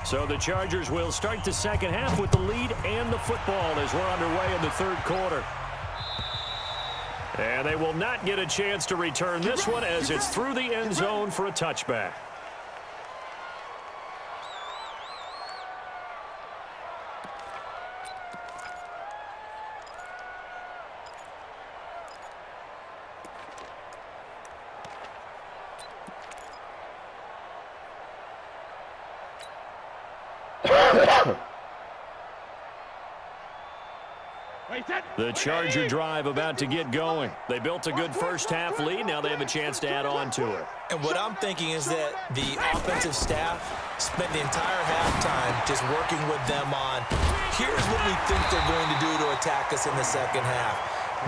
So the Chargers will start the second half with the lead and the football as we're underway in the third quarter. And they will not get a chance to return this one as it's through the end zone for a touchback. The Charger drive about to get going. They built a good first-half lead. Now they have a chance to add on to it. And what I'm thinking is that the offensive staff spent the entire halftime just working with them on, here's what we think they're going to do to attack us in the second half.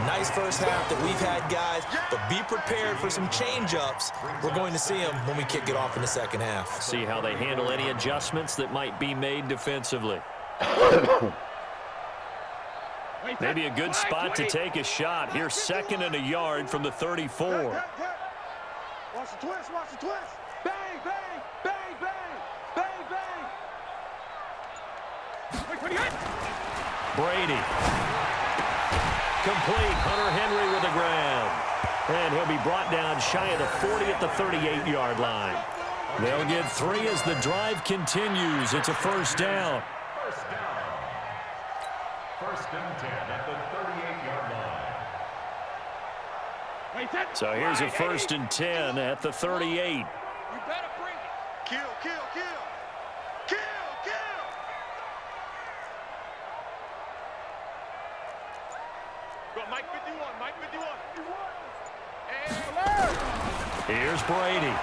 Nice first half that we've had, guys, but be prepared for some change-ups. We're going to see them when we kick it off in the second half. See how they handle any adjustments that might be made defensively. Maybe a good spot to take a shot. Here's 2nd and a yard from the 34. Watch the twist, watch the twist. Bang, bang, bang, bang, bang, bang. Brady. Complete. Hunter Henry with the ground. And he'll be brought down shy of the 40 at the 38-yard line. They'll get 3 as the drive continues. It's a first down. First and 10 at the 38-yard line. So here's a 1st and 10 at the 38. You better bring it. Kill, kill, kill. Kill, kill. Go, Mike 51, Mike 51. And here's Brady.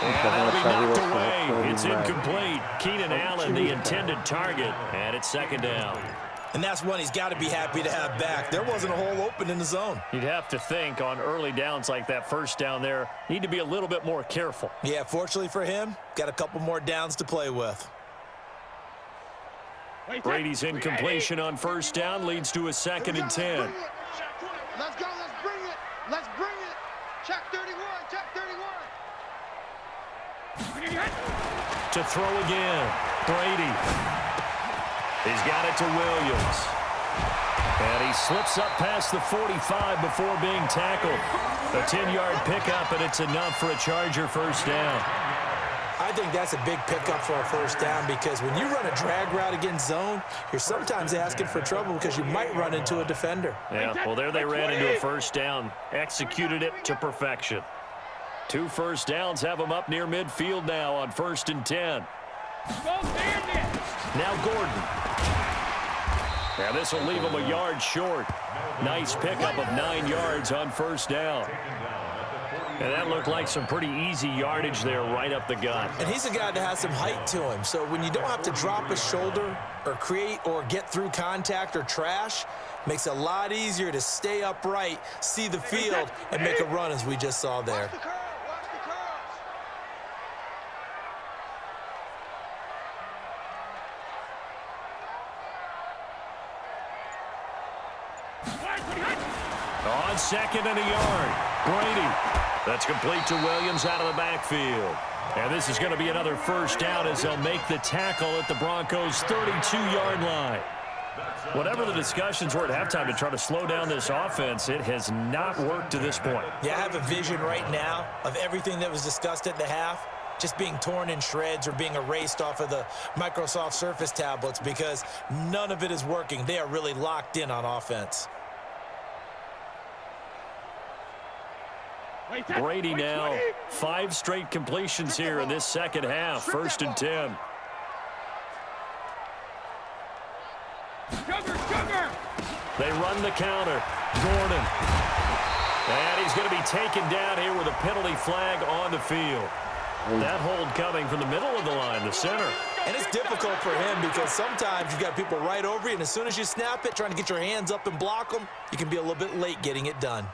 And that'll be knocked away. It's incomplete. Keenan Allen, the intended target, and it's 2nd down. And that's one he's got to be happy to have back. There wasn't a hole open in the zone. You'd have to think on early downs like that first down there, need to be a little bit more careful. Yeah, fortunately for him, got a couple more downs to play with. Brady's incompletion on first down leads to a 2nd and 10. Let's go, let's bring it. Let's bring it. Check 31, check 31. To throw again, Brady. He's got it to Williams. And he slips up past the 45 before being tackled. A 10-yard pickup, and it's enough for a Charger first down. I think that's a big pickup for a first down because when you run a drag route against zone, you're sometimes asking for trouble because you might run into a defender. Yeah, well, there they ran into a first down, executed it to perfection. 2 first downs have them up near midfield now on 1st and 10. Now Gordon. Now this will leave him a yard short. Nice pickup of 9 yards on first down. And that looked like some pretty easy yardage there right up the gut. And he's a guy that has some height to him. So when you don't have to drop a shoulder or create or get through contact or trash, makes it a lot easier to stay upright, see the field, and make a run as we just saw there. On 2nd and a yard, Brady. That's complete to Williams out of the backfield. And this is going to be another first down as they'll make the tackle at the Broncos' 32-yard line. Whatever the discussions were at halftime to try to slow down this offense, it has not worked to this point. Yeah, I have a vision right now of everything that was discussed at the half just being torn in shreds or being erased off of the Microsoft Surface tablets because none of it is working. They are really locked in on offense. Brady now, 5 straight completions here in this second half. 1st and 10. They run the counter. Gordon. And he's going to be taken down here with a penalty flag on the field. That hold coming from the middle of the line, the center. And it's difficult for him because sometimes you've got people right over you, and as soon as you snap it, trying to get your hands up and block them, you can be a little bit late getting it done.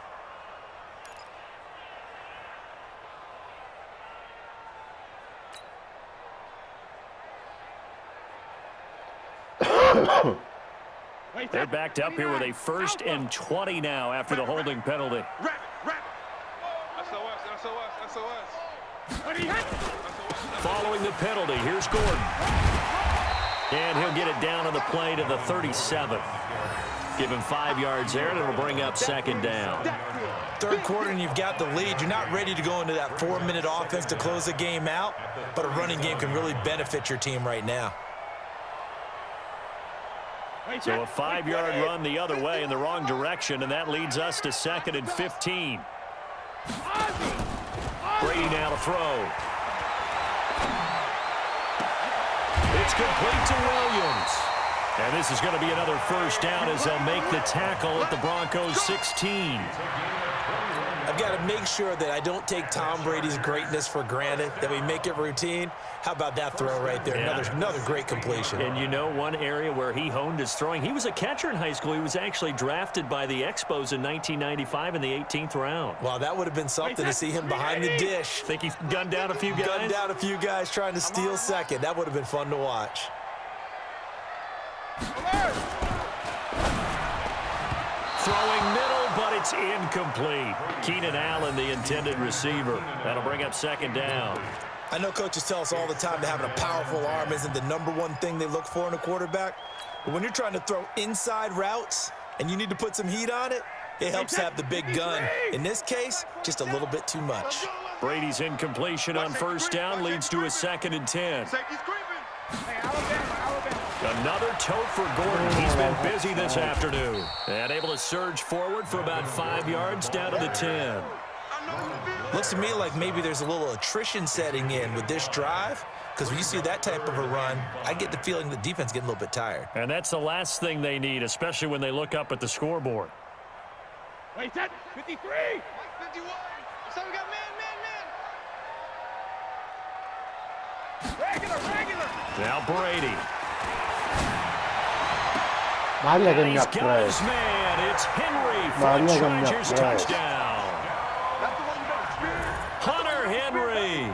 They're backed up here with a 1st and 20 now after the holding penalty. SOS, SOS, SOS. Following following the penalty. Here's Gordon. And he'll get it down to the play to the 37. Give him 5 yards there, and it'll bring up second down. Third quarter, and you've got the lead. You're not ready to go into that 4-minute offense to close the game out, but a running game can really benefit your team right now. So a 5-yard run the other way in the wrong direction, and that leads us to 2nd and 15. Brady now to throw. It's complete to Williams. And this is going to be another first down as they'll make the tackle at the Broncos 16. I've got to make sure that I don't take Tom Brady's greatness for granted, that we make it routine. How about that throw right there? Yeah. Another great completion. And you know one area where he honed his throwing, he was a catcher in high school. He was actually drafted by the Expos in 1995 in the 18th round. Wow, that would have been something to see him behind the dish. Think he gunned down a few guys? Gunned down a few guys trying to steal second. That would have been fun to watch. Throwing middle, but it's incomplete. Keenan Allen, the intended receiver. That'll bring up second down. I know coaches tell us all the time that having a powerful arm isn't the #1 thing they look for in a quarterback. But when you're trying to throw inside routes and you need to put some heat on it, it helps to have the big gun. In this case, just a little bit too much. Brady's incompletion on first down leads to a 2nd and 10. Another tote for Gordon. He's been busy this afternoon. And able to surge forward for about 5 yards down to the 10. Looks to me like maybe there's a little attrition setting in with this drive, because when you see that type of a run, I get the feeling the defense getting a little bit tired. And that's the last thing they need, especially when they look up at the scoreboard. Wait, 53. 51. So we got man. Regular. Now Brady. Maria che mi He's ha got preso. his man. It's Henry for Maria the che mi ha Chargers preso. touchdown. Hunter Henry.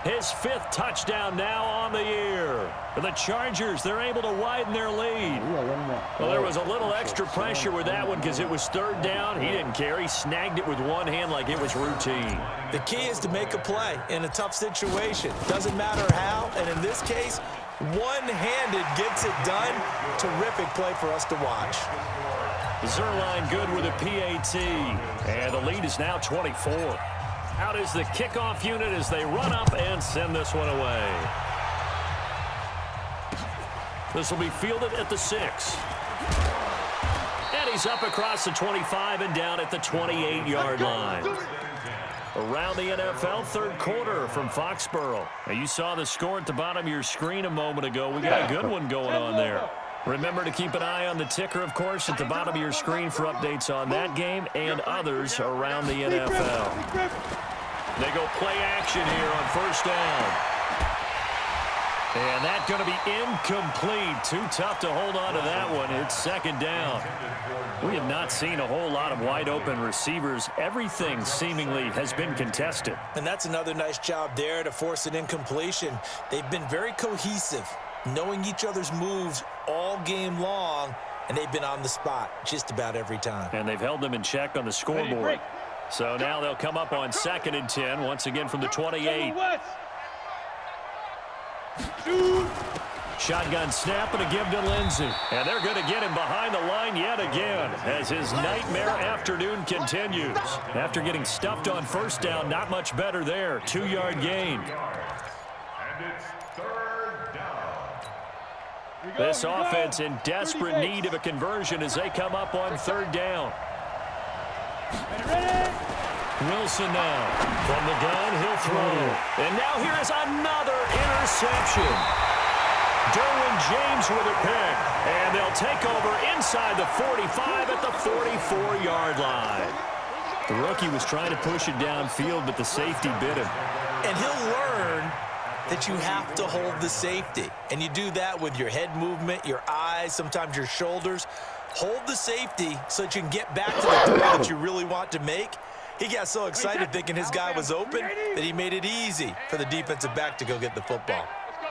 His 5th touchdown now on the year. For the Chargers, they're able to widen their lead. Well, there was a little extra pressure with that one because it was 3rd down. He didn't care. He snagged it with one hand like it was routine. The key is to make a play in a tough situation. Doesn't matter how, and in this case, one-handed gets it done. Terrific play for us to watch. Zerline good with a PAT. And the lead is now 24. Out is the kickoff unit as they run up and send this one away. This will be fielded at the 6. And he's up across the 25 and down at the 28-yard line. Around the NFL, 3rd quarter from Foxborough. Now, you saw the score at the bottom of your screen a moment ago. We got a good one going on there. Remember to keep an eye on the ticker, of course, at the bottom of your screen for updates on that game and others around the NFL. They go play action here on first down. And that's going to be incomplete. Too tough to hold on to that one. It's 2nd down. We have not seen a whole lot of wide-open receivers. Everything seemingly has been contested. And that's another nice job there to force an incompletion. They've been very cohesive, knowing each other's moves all game long, and they've been on the spot just about every time. And they've held them in check on the scoreboard. So now they'll come up on 2nd and 10, once again from the 28. Shotgun snap and a give to Lindsey. And they're going to get him behind the line yet again as his nightmare afternoon continues. After getting stuffed on first down, not much better there. 2-yard gain. And it's 3rd down. This offense in desperate need of a conversion as they come up on 3rd down. Wilson now. From the gun, he'll throw. And now here is another interception. Derwin James with a pick. And they'll take over inside the 45 at the 44-yard line. The rookie was trying to push it downfield, but the safety bit him. And he'll learn that you have to hold the safety. And you do that with your head movement, your eyes, sometimes your shoulders. Hold the safety so that you can get back to the throw that you really want to make. He got so excited thinking his guy was open that he made it easy for the defensive back to go get the football. Let's go.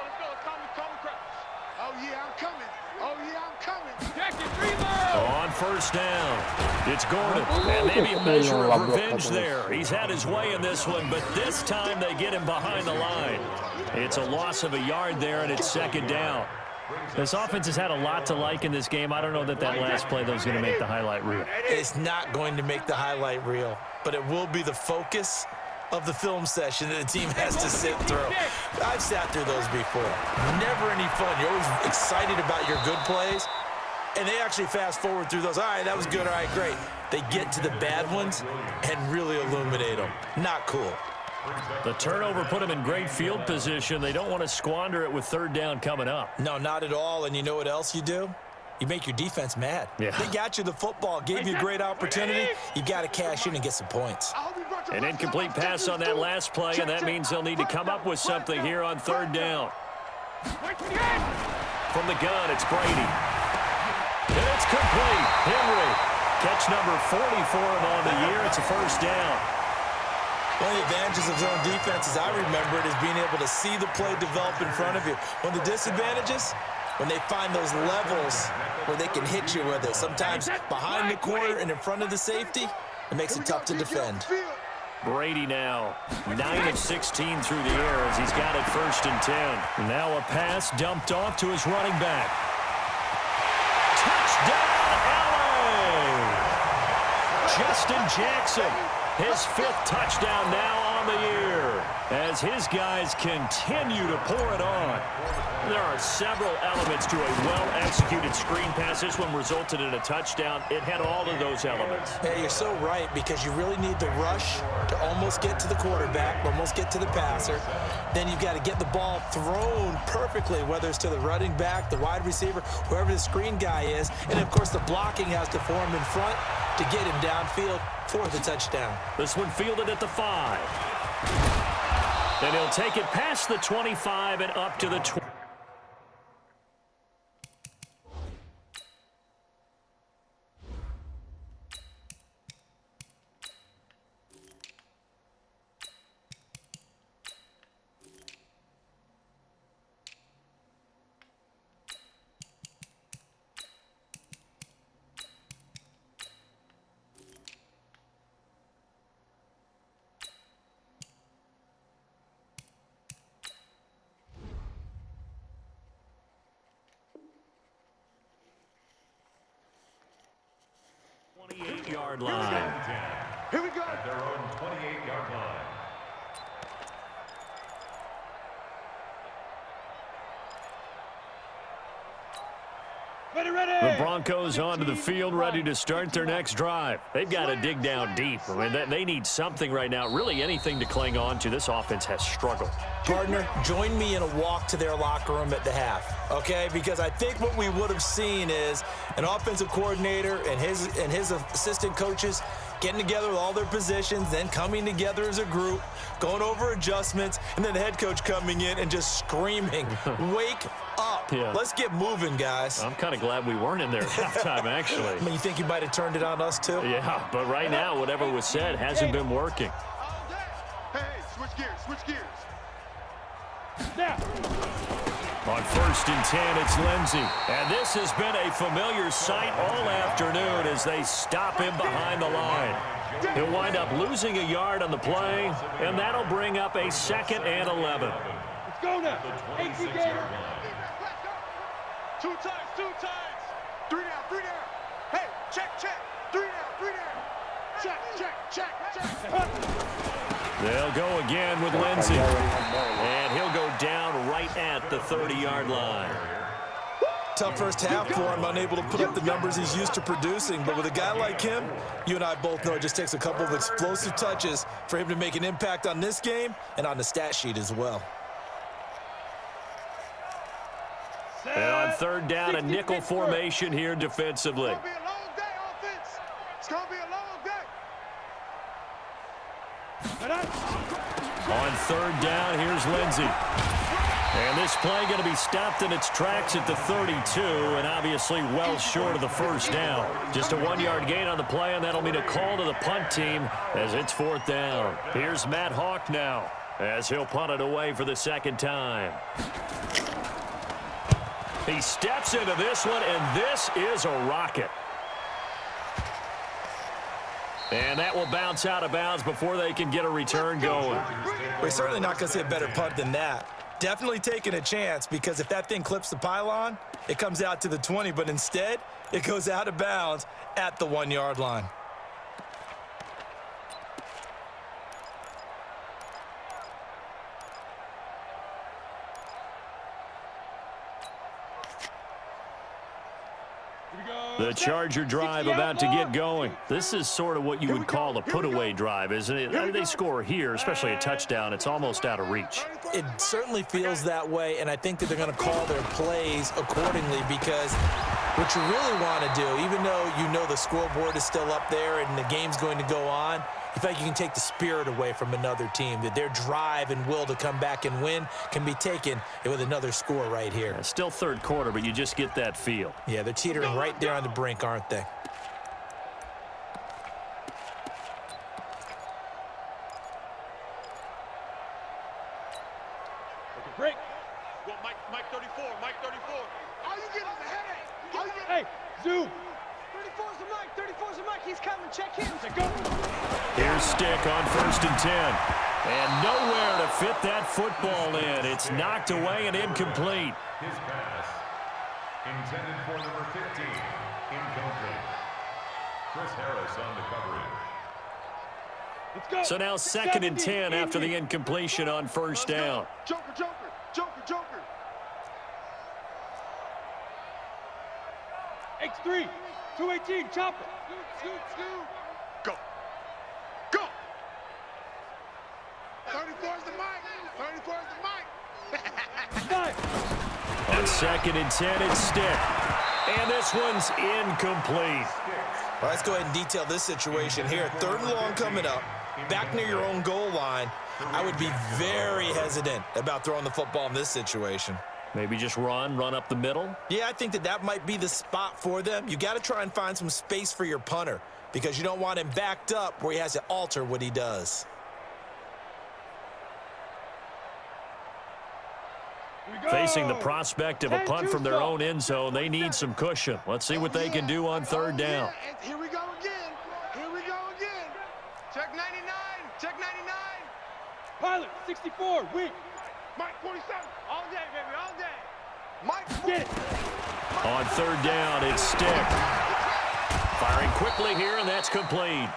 Oh, yeah, I'm coming. Jacket, reload. On first down. It's Gordon, and maybe a measure of revenge there. He's had his way in this one, but this time they get him behind the line. It's a loss of a yard there, and it's second down. This offense has had a lot to like in this game. I don't know that last play, though, is going to make the highlight reel. It's not going to make the highlight reel, but it will be the focus of the film session that the team has to sit through. I've sat through those before. Never any fun. You're always excited about your good plays, and they actually fast forward through those. All right, that was good. All right, great. They get to the bad ones and really illuminate them. Not cool. The turnover put them in great field position. They don't want to squander it with third down coming up. No, not at all. And you know what else you do? You make your defense mad. Yeah. They got you the football, gave you a great opportunity. You got to cash in and get some points. An incomplete pass on that last play, and that means they'll need to come up with something here on third down. From the gun, it's Brady. And it's complete. Henry. Catch number 40 for him on the year. It's a first down. One of the advantages of zone defense, as I remember it, is being able to see the play develop in front of you. One of the disadvantages, when they find those levels where they can hit you with it. Sometimes behind the corner and in front of the safety, it makes it tough to defend. Brady now, 9 of 16 through the air as he's got it first and 10. Now a pass dumped off to his running back. Touchdown, LA! Justin Jackson, his 5th touchdown now on the year as his guys continue to pour it on. There are several elements to a well-executed screen pass. This one resulted in a touchdown. It had all of those elements. Hey, you're so right, because you really need the rush to almost get to the quarterback, almost get to the passer. Then you've got to get the ball thrown perfectly, whether it's to the running back, the wide receiver, whoever the screen guy is. And, of course, the blocking has to form in front to get him downfield for the touchdown. This one fielded at the 5. And he'll take it past the 25 and up to the 20. Yard line. Here we go. At their own 28-yard line. The Broncos onto the field, ready to start their next drive. They've got to dig down deep. I mean, they need something right now, really anything to cling on to. This offense has struggled. Partner, join me in a walk to their locker room at the half, okay? Because I think what we would have seen is an offensive coordinator and his assistant coaches getting together with all their positions, then coming together as a group, going over adjustments, and then the head coach coming in and just screaming, wake up. Yeah. Let's get moving, guys. I'm kind of glad we weren't in there at halftime, actually. I mean, you think you might have turned it on us, too? Yeah, but right now, whatever was said hasn't been working. Hey, switch gears, switch gears. On first and 10, it's Lindsey. And this has been a familiar sight all afternoon as they stop him behind the line. He'll wind up losing a yard on the play, and that'll bring up a 2nd and 11. Let's go now. 18 games. 2 times, 2 times. 3 down, 3 down. Hey, check, check. 3 down, 3 down. Check, check, check, check. They'll go again with Lindsey. And he'll go down right at the 30-yard line. Tough first half for him, unable to put up the numbers he's used to producing. But with a guy like him, you and I both know it just takes a couple of explosive touches for him to make an impact on this game and on the stat sheet as well. And on third down, a nickel formation here defensively. It's going to be a long day, offense. It's going to be a long day. On third down, here's Lindsey. And this play going to be stopped in its tracks at the 32, and obviously well short of the first down. Just a 1-yard gain on the play, and that'll mean a call to the punt team as it's 4th down. Here's Matt Hawk now as he'll punt it away for the 2nd time. He steps into this one, and this is a rocket. And that will bounce out of bounds before they can get a return going. We're certainly not going to see a better punt than that. Definitely taking a chance, because if that thing clips the pylon, it comes out to the 20, but instead, it goes out of bounds at the 1-yard line. The Charger drive about to get going. This is sort of what you would call a put-away drive, isn't it? They score here, especially a touchdown. It's almost out of reach. It certainly feels that way, and I think that they're going to call their plays accordingly, because what you really want to do, even though you know the scoreboard is still up there and the game's going to go on, you feel like you can take the spirit away from another team, that their drive and will to come back and win can be taken with another score right here. Yeah, still third quarter, but you just get that feel. Yeah, they're teetering right there on the brink, aren't they? Break. Well, Mike 34, Mike 34. All you get is a headache. Hey, zoom. 34's the Mike, 34's the Mike. He's coming. Check him. Go. Here's Stick on 1st and 10. And nowhere to fit that football in. It's knocked away and incomplete. His pass intended for number 15, incomplete. Chris Harris on the coverage. Let's go. So now 2nd and 10 after the incompletion on 1st down. Joker, Joker, Joker, Joker. X3, 218, chopper. Scoot, scoot. Go. Go. 34's the mic. 34's the mic. On 2nd and 10, it's Stick. And this one's incomplete. Well, let's go ahead and detail this situation here. 3rd and long coming up, back near your own goal line. I would be very hesitant about throwing the football in this situation. Maybe just run up the middle. Yeah, I think that might be the spot for them. You got to try and find some space for your punter, because you don't want him backed up where he has to alter what he does. Facing the prospect of a punt from their own end zone, they need some cushion. Let's see what they can do on 3rd down. Here we go again. Here we go again. Check 99. Check 99. Pilot, 64, weak. Mike, 47. All day, baby, all day. Mike, get it. On 3rd down, it's Stick. Firing quickly here, and that's complete.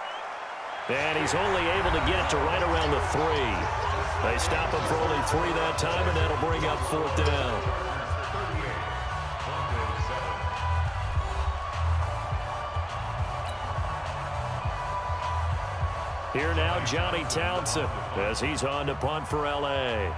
And he's only able to get to right around the 3. They stop him for only 3 that time, and that'll bring up 4th down. Here now, Johnny Townsend, as he's on to punt for L.A.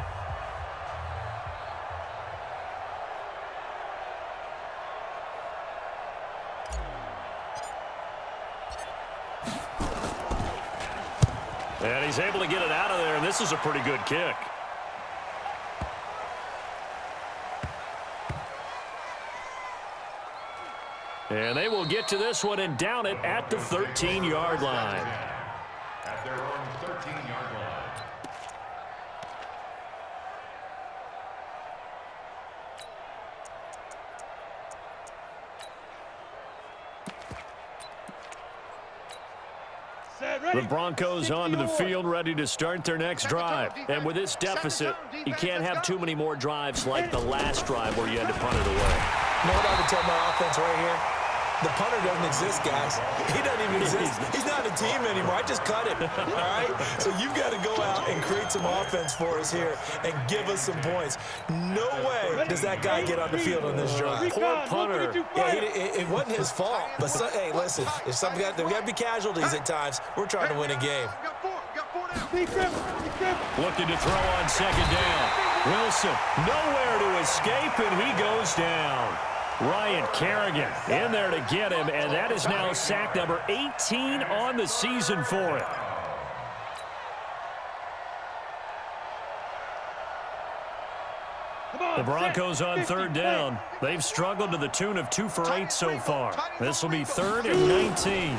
And he's able to get it out of there, and this is a pretty good kick. And they will get to this one and down it at the 13-yard line. At their own 13-yard line. The Broncos onto the field, ready to start their next drive. And with this deficit, you can't have too many more drives like the last drive where you had to punt it away. You know what I would tell my offense right here? The punter doesn't exist, guys. He doesn't even exist. He's not a team anymore. I just cut him, all right? So you've got to go out and create some offense for us here and give us some points. No way does that guy get on the field on this drive. Poor punter. Yeah, it wasn't his fault. But, hey, listen, if there got to be casualties at times. We're trying to win a game. Looking to throw on 2nd down. Wilson, nowhere to escape, and he goes down. Ryan Kerrigan in there to get him, and that is now sack number 18 on the season for him. The Broncos on 3rd down. They've struggled to the tune of 2 for 8 so far. This will be 3rd and 19.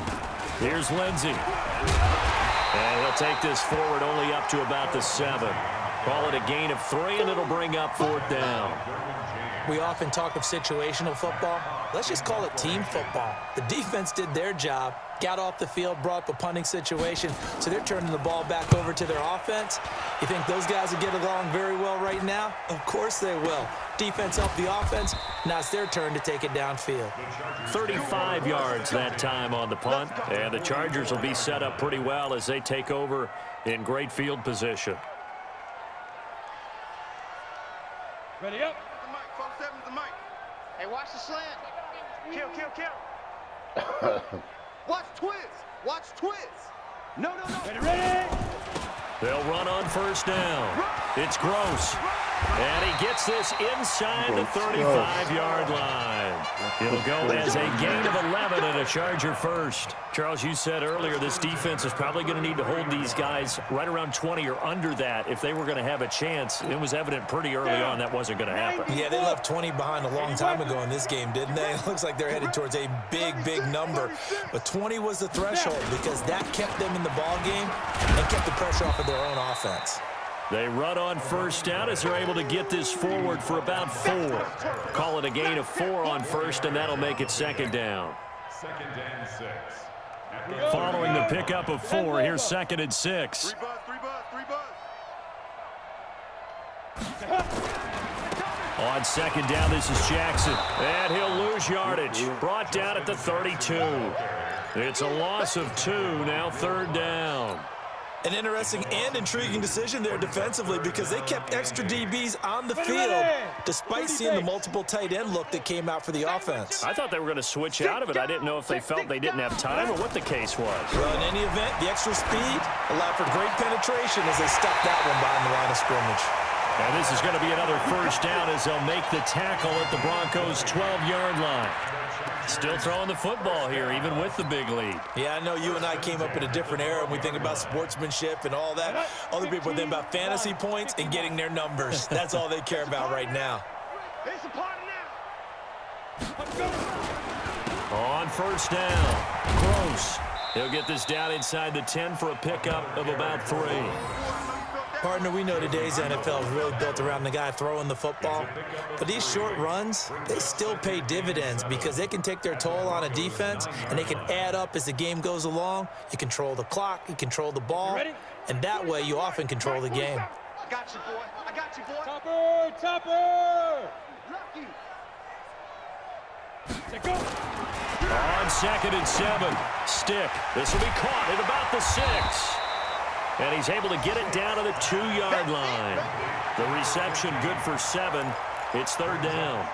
Here's Lindsey. And he'll take this forward only up to about the 7. Call it a gain of 3, and it'll bring up 4th down. We often talk of situational football. Let's just call it team football. The defense did their job, got off the field, brought up a punting situation, so they're turning the ball back over to their offense. You think those guys will get along very well right now? Of course they will. Defense helped the offense. Now it's their turn to take it downfield. 35 yards that time on the punt, and the Chargers will be set up pretty well as they take over in great field position. Ready up. The mic, 4-7's the mic. Hey, watch the slant. Kill, kill, kill. Watch twist. Watch twist. No, no, no. Ready, ready. They'll run on 1st down. It's Gross. And he gets this inside the 35-yard line. It'll go as a gain of 11 and a Charger first. Charles, you said earlier this defense is probably going to need to hold these guys right around 20 or under that if they were going to have a chance. It was evident pretty early on that wasn't going to happen. Yeah, they left 20 behind a long time ago in this game, didn't they? It looks like they're headed towards a big, big number. But 20 was the threshold because that kept them in the ball game and kept the pressure off of their own offense. They run on 1st down as they're able to get this forward for about 4. Call it a gain of 4 on 1st, and that'll make it 2nd down. 2nd and 6. Following the pickup of 4, here's 2nd and 6. 3 buzz. On 2nd down, this is Jackson, and he'll lose yardage. Brought down at the 32. It's a loss of 2, now 3rd down. An interesting and intriguing decision there defensively because they kept extra DBs on the field despite seeing the multiple tight end look that came out for the offense. I thought they were going to switch out of it. I didn't know if they felt they didn't have time or what the case was. Well, in any event, the extra speed allowed for great penetration as they stuck that one behind the line of scrimmage. And this is going to be another 1st down as they'll make the tackle at the Broncos' 12-yard line. Still throwing the football here, even with the big lead. Yeah, I know you and I came up in a different era and we think about sportsmanship and all that. Other people think about fantasy points and getting their numbers. That's all they care about right now. On 1st down, Gross. He'll get this down inside the 10 for a pickup of about 3. Partner, we know today's NFL is really built around the guy throwing the football. But these short runs, they still pay dividends because they can take their toll on a defense and they can add up as the game goes along. You control the clock, you control the ball, and that way you often control the game. I got you, boy. I got you, boy. Topper! Topper! Lucky. Go. On 2nd and 7, Stick. This will be caught at about the 6. And he's able to get it down to the 2-yard line. The reception good for 7. It's 3rd down.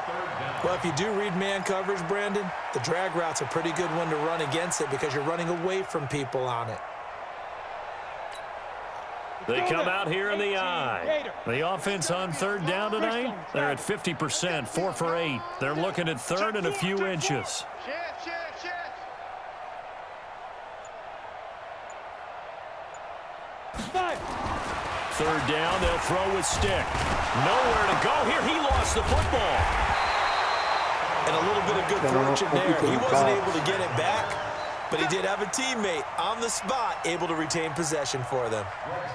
Well, if you do read man coverage, Brandon, the drag route's a pretty good one to run against it because you're running away from people on it. They come out here in the eye. The offense on 3rd down tonight, they're at 50%, 4 for 8. They're looking at 3rd and a few inches. Chance, chance, chance. 3rd down, they'll throw with Stick. Nowhere to go here. He lost the football. And a little bit of good fortune there. He wasn't able to get it back, but he did have a teammate on the spot able to retain possession for them.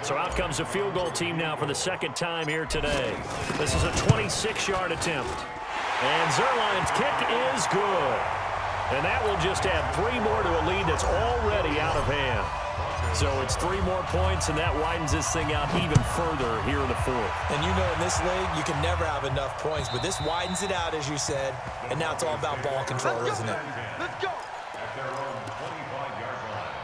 So out comes a field goal team now for the 2nd time here today. This is a 26-yard attempt. And Zerline's kick is good. And that will just add 3 more to a lead that's already out of hand. So it's 3 more points, and that widens this thing out even further here in the 4th. And you know in this league, you can never have enough points, but this widens it out, as you said, and now it's all about ball control, isn't it? Let's go. At their own 25-yard line.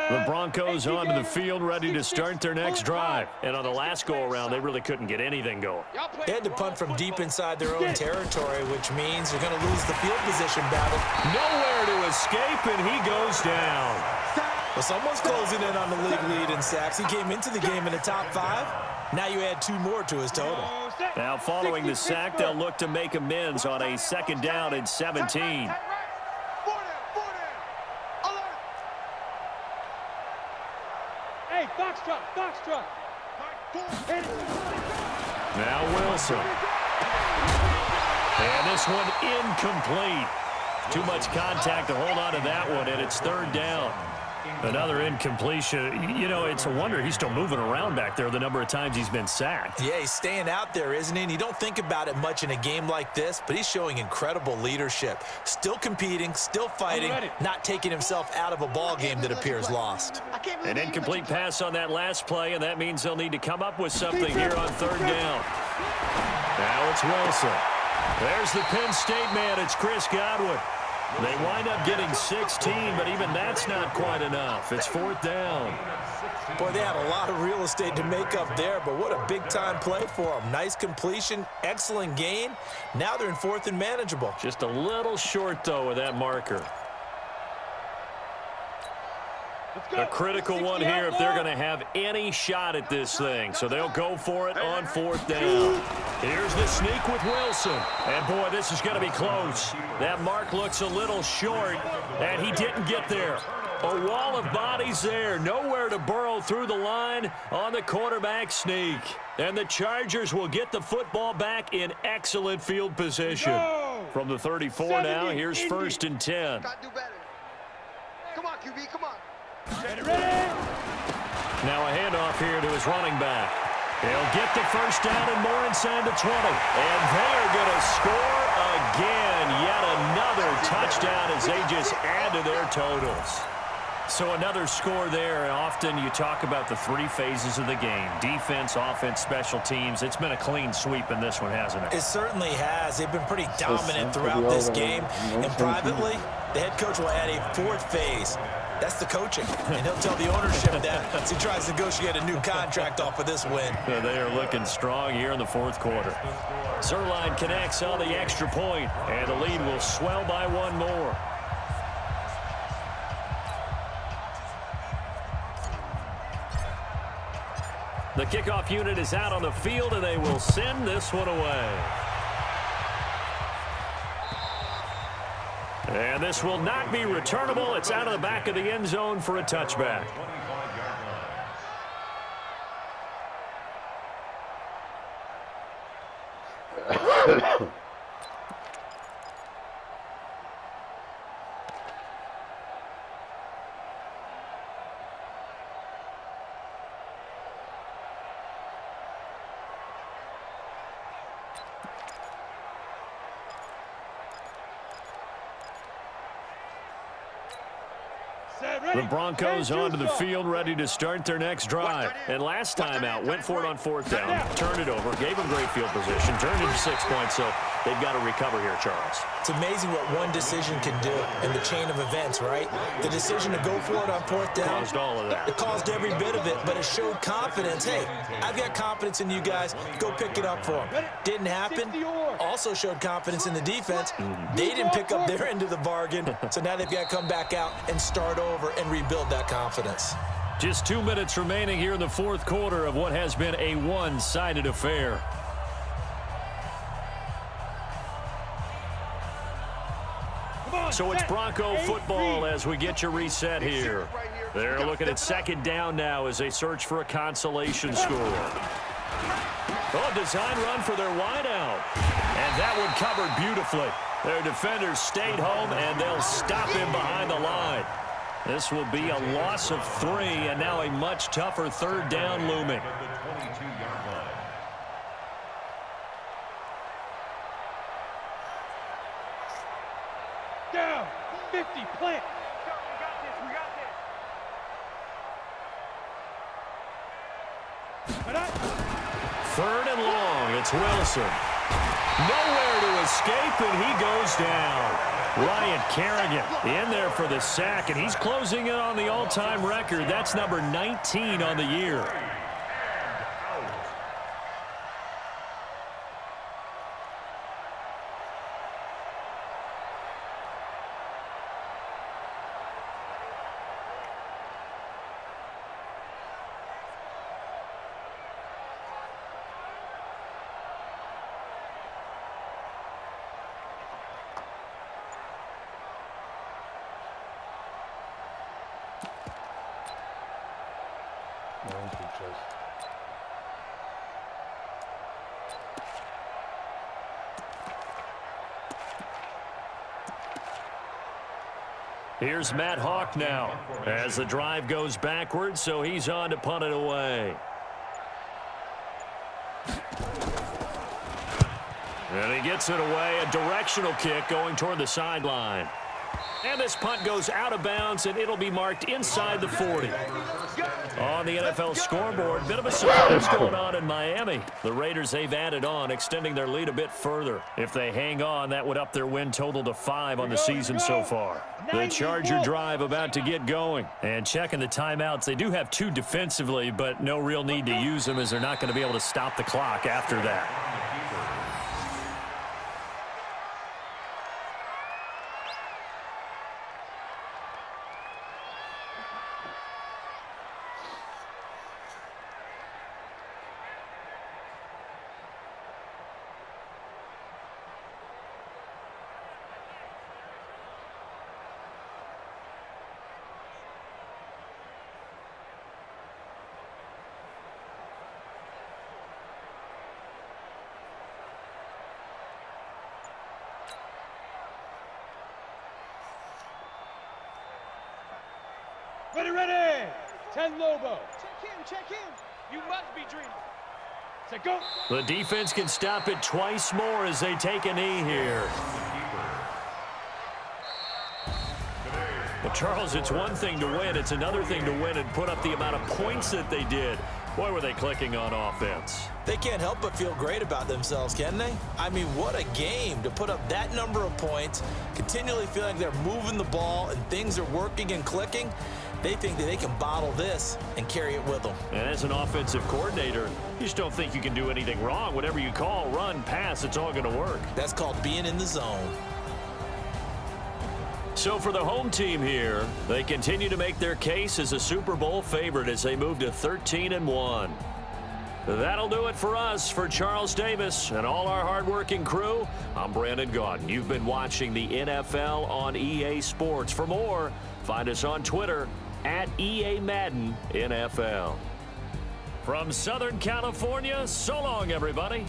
The Broncos onto the field ready to start their next drive. And on the last go-around, they really couldn't get anything going. They had to punt from deep inside their own territory, which means they're going to lose the field position battle. Nowhere to escape, and he goes down. Well, someone's closing in on the league lead in sacks. He came into the game in the top 5. Now you add 2 more to his total. Now following the sack, they'll look to make amends on a 2nd down and 17. Hey, Foxtrot, Foxtrot. Now Wilson. And this one incomplete. Too much contact to hold on to that one, and it's third down. Another incompletion. You know, it's a wonder he's still moving around back there the number of times he's been sacked. Yeah, he's staying out there, isn't he? And you don't think about it much in a game like this, but he's showing incredible leadership. Still competing, still fighting, not taking himself out of a ball game that appears lost. An incomplete pass on that last play, and that means they'll need to come up with something here on third down. Now it's Wilson. There's the Penn State man. It's Chris Godwin. They wind up getting 16, but even that's not quite enough. It's fourth down. Boy, they had a lot of real estate to make up there, but what a big-time play for them. Nice completion, excellent gain. Now they're in fourth and manageable. Just a little short, though, with that marker. A critical one here if they're going to have any shot at this thing. So they'll go for it on fourth down. Here's the sneak with Wilson. And, boy, this is going to be close. That mark looks a little short, and he didn't get there. A wall of bodies there. Nowhere to burrow through the line on the quarterback sneak. And the Chargers will get the football back in excellent field position. From the 34 now, here's first and 10. Got to do better. Come on, QB, come on. Now a handoff here to his running back. He'll get the first down and more inside the 20. And they are going to score again. Yet another touchdown as they just add to their totals. So another score there. And often you talk about the three phases of the game. Defense, offense, special teams. It's been a clean sweep in this one, hasn't it? It certainly has. They've been pretty dominant throughout this game. And privately, the head coach will add a fourth phase. That's the coaching, and he'll tell the ownership that as he tries to negotiate a new contract off of this win. They are looking strong here in the fourth quarter. Zerline connects on the extra point, and the lead will swell by one more. The kickoff unit is out on the field, and they will send this one away. And this will not be returnable. It's out of the back of the end zone for a touchback. The Broncos onto the field, ready to start their next drive. And last time out, went for it on fourth down, turned it over, gave them great field position, turned into 6 points, so they've got to recover here, Charles. It's amazing what one decision can do in the chain of events, right? The decision to go for it on fourth down. Caused all of that. It caused every bit of it, but it showed confidence. Hey, I've got confidence in you guys. Go pick it up for them. Didn't happen. Also showed confidence in the defense. They didn't pick up their end of the bargain, so now they've got to come back out and start over and rebuild that confidence. Just 2 minutes remaining here in the fourth quarter of what has been a one-sided affair. So it's Bronco football as we get your reset here. They're looking at second down now as they search for a consolation score. Oh, design run for their wideout. And that one covered beautifully. Their defenders stayed home, and they'll stop him behind the line. This will be a loss of 3, and now a much tougher third down looming. Down, 50, plant. Third and long, it's Wilson. Nowhere to escape, and he goes down. Ryan Kerrigan in there for the sack, and he's closing in on the all-time record. That's number 19 on the year. Here's Matt Hawk now as the drive goes backwards, so he's on to punt it away. And he gets it away, a directional kick going toward the sideline. And this punt goes out of bounds, and it'll be marked inside the 40. On the NFL scoreboard, bit of a surprise going on in Miami. The Raiders, they've added on, extending their lead a bit further. If they hang on, that would up their win total to 5 on the season so far. The Charger drive about to get going. And checking the timeouts, they do have 2 defensively, but no real need to use them as they're not going to be able to stop the clock after that. Ready. 10 Lobo. Check in. You must be dreaming. Say go. The defense can stop it twice more as they take a knee here. Well, Charles, it's one thing to win. It's another thing to win and put up the amount of points that they did. Boy, were they clicking on offense. They can't help but feel great about themselves, can they? I mean, what a game to put up that number of points, continually feeling they're moving the ball and things are working and clicking. They think that they can bottle this and carry it with them. And as an offensive coordinator, you just don't think you can do anything wrong. Whatever you call, run, pass, it's all going to work. That's called being in the zone. So for the home team here, they continue to make their case as a Super Bowl favorite as they move to 13-1. That'll do it for us. For Charles Davis and all our hardworking crew, I'm Brandon Gaudin. You've been watching the NFL on EA Sports. For more, find us on Twitter at EA Madden NFL. From Southern California, so long, everybody.